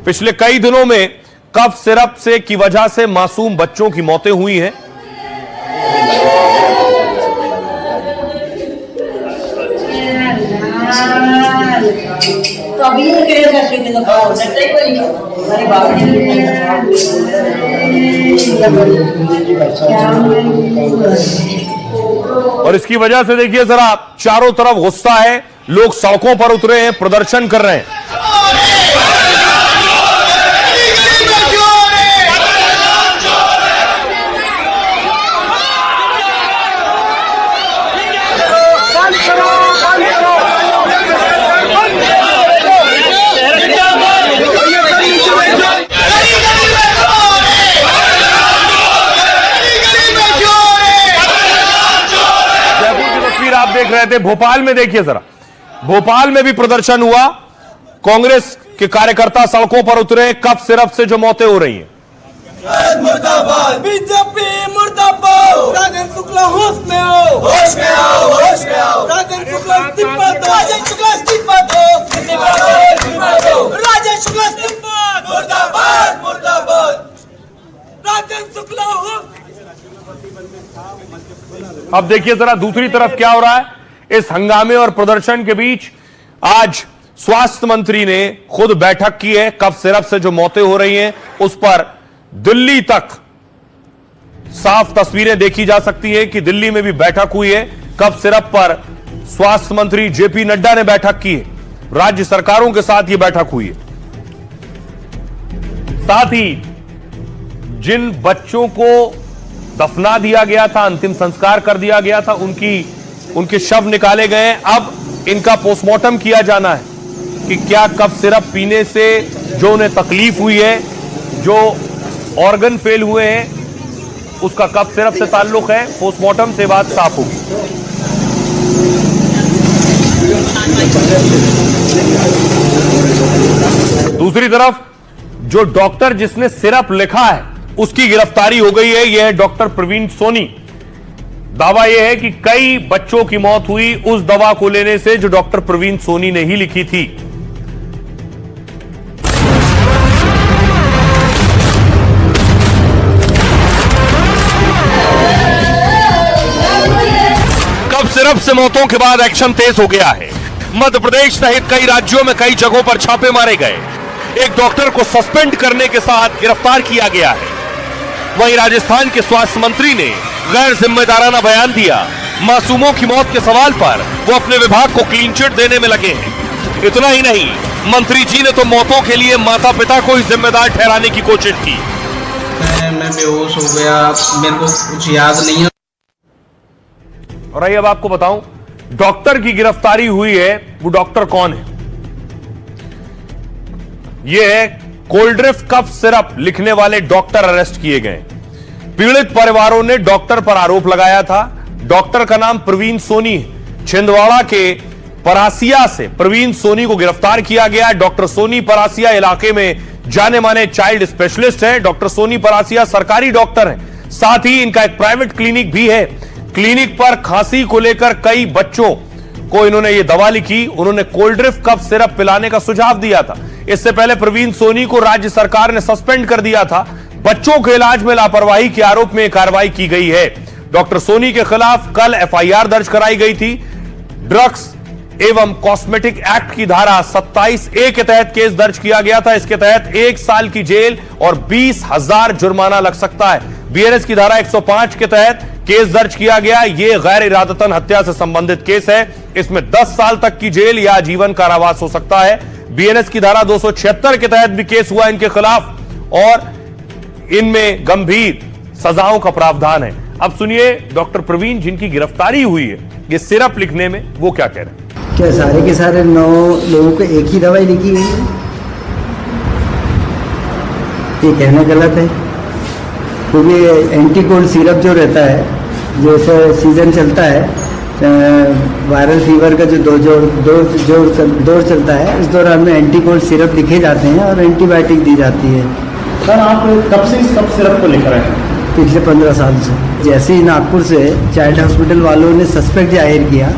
पिछले कई दिनों में कफ सिरप से की वजह से मासूम बच्चों की मौतें हुई हैं। और इसकी वजह से देखिए जरा, चारों तरफ गुस्सा है, लोग सड़कों पर उतरे हैं, प्रदर्शन कर रहे हैं। आप देख रहे थे भोपाल में, देखिए जरा, भोपाल में भी प्रदर्शन हुआ। कांग्रेस के कार्यकर्ता सड़कों पर उतरे, कफ सिरप से जो मौतें हो रही हैं। मुर्दाबाद बीजेपी मुर्दाबाद। राजेंद्र शुक्ला होश में आओ, होश में आओ, होश में आओ। राजेंद्र शुक्ला इस्तीफा दो, राजेंद्र शुक्ला इस्तीफा दो, इस्तीफा दो। राजेंद्र शुक्ला इस्तीफा, मुर्दाबाद मुर्दाबाद। राजेंद्र शुक्ला हो। अब देखिए जरा दूसरी तरफ क्या हो रहा है। इस हंगामे और प्रदर्शन के बीच आज स्वास्थ्य मंत्री ने खुद बैठक की है। कफ सिरप से जो मौतें हो रही हैं उस पर दिल्ली तक साफ तस्वीरें देखी जा सकती है कि दिल्ली में भी बैठक हुई है। कफ सिरप पर स्वास्थ्य मंत्री जेपी नड्डा ने बैठक की है, राज्य सरकारों के साथ यह बैठक हुई है। साथ ही जिन बच्चों को दफना दिया गया था, अंतिम संस्कार कर दिया गया था, उनके शव निकाले गए। अब इनका पोस्टमार्टम किया जाना है कि क्या कफ सिरप पीने से जो उन्हें तकलीफ हुई है, जो ऑर्गन फेल हुए हैं, उसका कफ सिरप से ताल्लुक है। पोस्टमार्टम से बात साफ होगी। दूसरी तरफ जो डॉक्टर जिसने सिरप लिखा है उसकी गिरफ्तारी हो गई है। यह है डॉक्टर प्रवीण सोनी। दावा यह है कि कई बच्चों की मौत हुई उस दवा को लेने से जो डॉक्टर प्रवीण सोनी ने ही लिखी थी। कफ सिरप से मौतों के बाद एक्शन तेज हो गया है। मध्य प्रदेश सहित कई राज्यों में कई जगहों पर छापे मारे गए। एक डॉक्टर को सस्पेंड करने के साथ गिरफ्तार किया गया है। वहीं राजस्थान के स्वास्थ्य मंत्री ने गैर जिम्मेदाराना बयान दिया। मासूमों की मौत के सवाल पर वो अपने विभाग को क्लीन चिट देने में लगे हैं। इतना ही नहीं, मंत्री जी ने तो मौतों के लिए माता पिता को ही जिम्मेदार ठहराने की कोशिश की। मैं बेहोश हो गया, मेरे को कुछ याद नहीं है। और आइए अब आपको बताऊं, डॉक्टर की गिरफ्तारी हुई है। वो डॉक्टर कौन है? यह है कोल्ड्रिफ्ट कफ सिरप लिखने वाले डॉक्टर अरेस्ट किए गए। पीड़ित परिवारों ने डॉक्टर पर आरोप लगाया था। डॉक्टर का नाम प्रवीण सोनी है। छिंदवाड़ा के परासिया से प्रवीण सोनी को गिरफ्तार किया गया। डॉक्टर सोनी परासिया इलाके में जाने माने चाइल्ड स्पेशलिस्ट हैं। डॉक्टर सोनी परासिया सरकारी डॉक्टर हैं। साथ ही इनका एक प्राइवेट क्लिनिक भी है। क्लिनिक पर खांसी को लेकर कई बच्चों को इन्होंने ये दवा लिखी। उन्होंने कोल्ड्रिफ्ट कफ सिरप पिलाने का सुझाव दिया था। इससे पहले प्रवीण सोनी को राज्य सरकार ने सस्पेंड कर दिया था। बच्चों के इलाज में लापरवाही के आरोप में कार्रवाई की गई है। डॉक्टर सोनी के खिलाफ कल एफआईआर दर्ज कराई गई थी। ड्रग्स एवं कॉस्मेटिक एक्ट की धारा 27A के तहत केस दर्ज किया गया था। इसके तहत 1 साल की जेल और 20,000 जुर्माना लग सकता है। बीएनएस की धारा 105 के तहत केस दर्ज किया गया। यह गैर इरादतन हत्या से संबंधित केस है। इसमें 10 साल तक की जेल या आजीवन कारावास हो सकता है। बीएनएस की धारा 276 के तहत भी केस हुआ इनके खिलाफ और इनमें गंभीर सजाओं का प्रावधान है। अब सुनिए डॉक्टर प्रवीण जिनकी गिरफ्तारी हुई है ये सिरप लिखने में, वो क्या कह रहे हैं। क्या सारे के सारे 9 लोगों को एक ही दवाई लिखी गई है? ये कहना गलत है, क्योंकि एंटी कोल्ड सिरप जो रहता है, जैसे सीजन चलता है वायरल फीवर का जो दौर चलता है, इस दौरान में एंटी कोल्ड सिरप लिखे जाते हैं और एंटीबायोटिक दी जाती है। सर आप कब से इस कफ सिरप को लिख रहे हैं? पिछले 15 साल से। जैसे ही नागपुर से चाइल्ड हॉस्पिटल वालों ने सस्पेक्ट जाहिर किया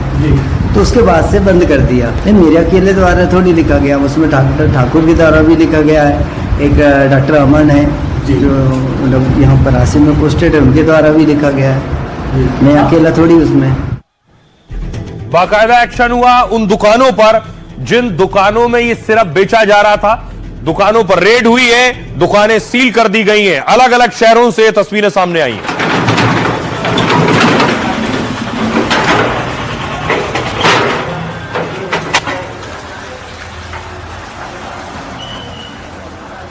तो उसके बाद से बंद कर दिया। नहीं, मेरे अकेले द्वारा थोड़ी लिखा गया, उसमें डॉक्टर ठाकुर के द्वारा भी लिखा गया है, एक डॉक्टर अमन है जो मतलब यहाँ परासी में पोस्टेड है, उनके द्वारा भी लिखा गया है। मैं अकेला थोड़ी उसमें। बाकायदा एक्शन हुआ उन दुकानों पर जिन दुकानों में ये सिरप बेचा जा रहा था। दुकानों पर रेड हुई है, दुकानें सील कर दी गई हैं। अलग अलग शहरों से तस्वीरें सामने आई हैं।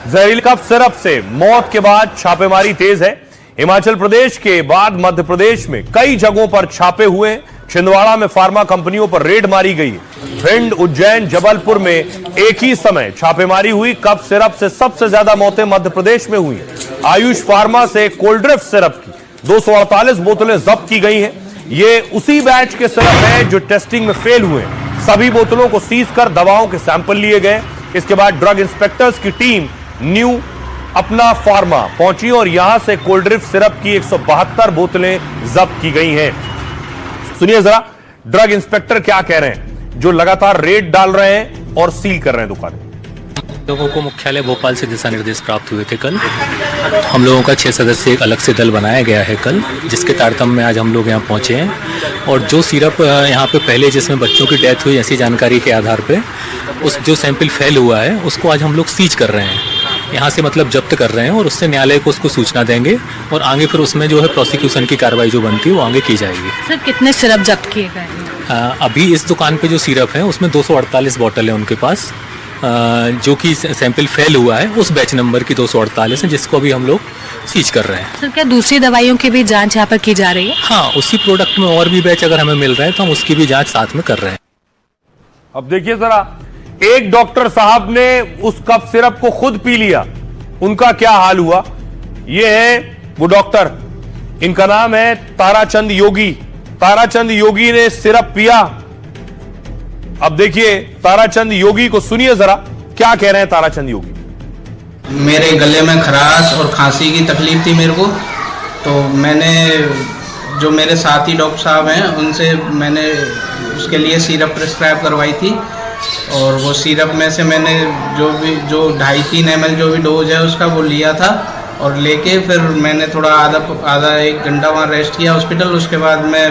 जहरीली कफ सिरप से मौत के बाद छापेमारी तेज है। हिमाचल प्रदेश के बाद मध्य प्रदेश में कई जगहों पर छापे हुए। छिंदवाड़ा में फार्मा कंपनियों पर रेड मारी गई। भिंड, उज्जैन, जबलपुर में एक ही समय छापेमारी हुई। कफ सिरप से सबसे ज्यादा मौतें मध्य प्रदेश में हुई। आयुष फार्मा से कोल्ड्रिफ्ट सिरप की 248 बोतलें जब्त की गई हैं। ये उसी बैच के सिरप हैं जो टेस्टिंग में फेल हुए। सभी बोतलों को सीज कर दवाओं के सैंपल लिए गए। इसके बाद ड्रग इंस्पेक्टर्स की टीम न्यू अपना फार्मा पहुंची और यहां से कोल्ड्रिफ्ट सिरप की 172 बोतलें जब्त की गई हैं। सुनिए जरा ड्रग इंस्पेक्टर क्या कह रहे हैं जो लगातार रेड डाल रहे हैं और सील कर रहे हैं दुकानें। लोगों को मुख्यालय भोपाल से दिशा निर्देश प्राप्त हुए थे कल। हम लोगों का 6 सदस्य एक अलग से दल बनाया गया है कल, जिसके तारतम्य में आज हम लोग यहाँ पहुँचे हैं। और जो सिरप यहाँ पे पहले जिसमें बच्चों की डेथ हुई ऐसी जानकारी के आधार पे उस जो सैंपल फेल हुआ है उसको आज हम लोग सीज कर रहे हैं, यहाँ से मतलब जब्त कर रहे हैं और उससे न्यायालय को उसको सूचना देंगे और आगे फिर उसमें जो है प्रोसिक्यूशन की कार्रवाई जो बनती है वो आगे की जाएगी। सर कितने सिरप जब्त किए गए हैं? अभी इस दुकान पे जो सिरप है उसमें 248 बॉटल है उनके पास, जो कि सैंपल फेल हुआ है उस बैच नंबर की 248 है, जिसको अभी हम लोग सीज कर रहे हैं। सर क्या दूसरी दवाइयों की भी जांच यहाँ पर की जा रही है? हाँ, उसी प्रोडक्ट में और भी बैच अगर हमें मिल रहा है तो हम उसकी भी जांच साथ में कर रहे हैं। अब देखिए जरा, एक डॉक्टर साहब ने उस कफ सिरप को खुद पी लिया, उनका क्या हाल हुआ। ये है वो डॉक्टर, इनका नाम है ताराचंद योगी। ताराचंद योगी ने सिरप पिया। अब देखिए ताराचंद योगी को सुनिए जरा क्या कह रहे हैं ताराचंद योगी। मेरे गले में खराश और खांसी की तकलीफ थी मेरे को, तो मैंने जो मेरे साथी डॉक्टर साहब हैं उनसे मैंने उसके लिए सिरप प्रिस्क्राइब करवाई थी। और वो सिरप में से मैंने जो 2.5-3 ml जो भी डोज है उसका वो लिया था और लेके फिर मैंने थोड़ा आधा 1 घंटा वहाँ रेस्ट किया हॉस्पिटल। उसके बाद मैं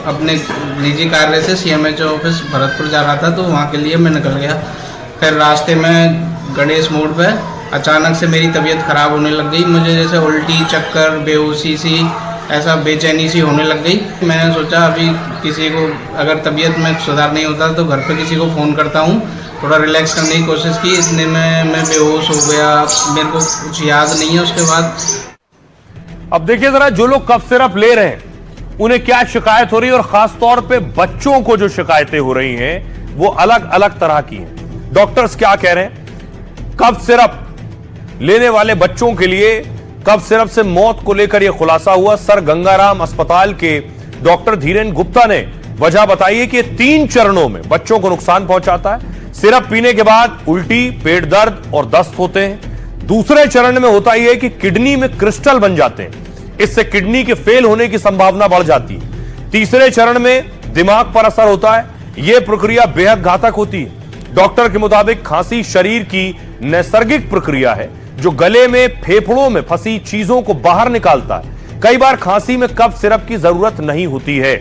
अपने निजी कार्य से CMHO ऑफिस भरतपुर जा रहा था, तो वहाँ के लिए मैं निकल गया। फिर रास्ते में गणेश मोड़ पे अचानक से मेरी तबीयत ख़राब होने लग गई। मुझे जैसे उल्टी, चक्कर, बेहोशी सी, ऐसा बेचैनी सी होने लग गई। मैंने सोचा अभी किसी को अगर तबीयत में सुधार नहीं होता तो घर पे किसी को फ़ोन करता हूँ, थोड़ा रिलैक्स करने की कोशिश की। इतने में मैं बेहोश हो गया, मेरे को कुछ याद नहीं है उसके बाद। अब देखिए जरा, जो लोग कफ सिरप ले रहे हैं उन्हें क्या शिकायत हो रही है और खास तौर पे बच्चों को जो शिकायतें हो रही हैं वो अलग अलग तरह की हैं। डॉक्टर्स क्या कह रहे हैं, कफ सिरप लेने वाले बच्चों के लिए कफ सिरप से मौत को लेकर यह खुलासा हुआ। सर गंगाराम अस्पताल के डॉक्टर धीरेन गुप्ता ने वजह बताई है कि 3 चरणों में बच्चों को नुकसान पहुंचाता है। सिरप पीने के बाद उल्टी, पेट दर्द और दस्त होते हैं। दूसरे चरण में होता यह है कि किडनी में क्रिस्टल बन जाते हैं, इससे किडनी के फेल होने की संभावना बढ़ जाती है। तीसरे चरण में दिमाग पर असर होता है, यह प्रक्रिया बेहद घातक होती है। डॉक्टर के मुताबिक खांसी शरीर की नैसर्गिक प्रक्रिया है जो गले में, फेफड़ों में फंसी चीजों को बाहर निकालता है। कई बार खांसी में कफ सिरप की जरूरत नहीं होती है।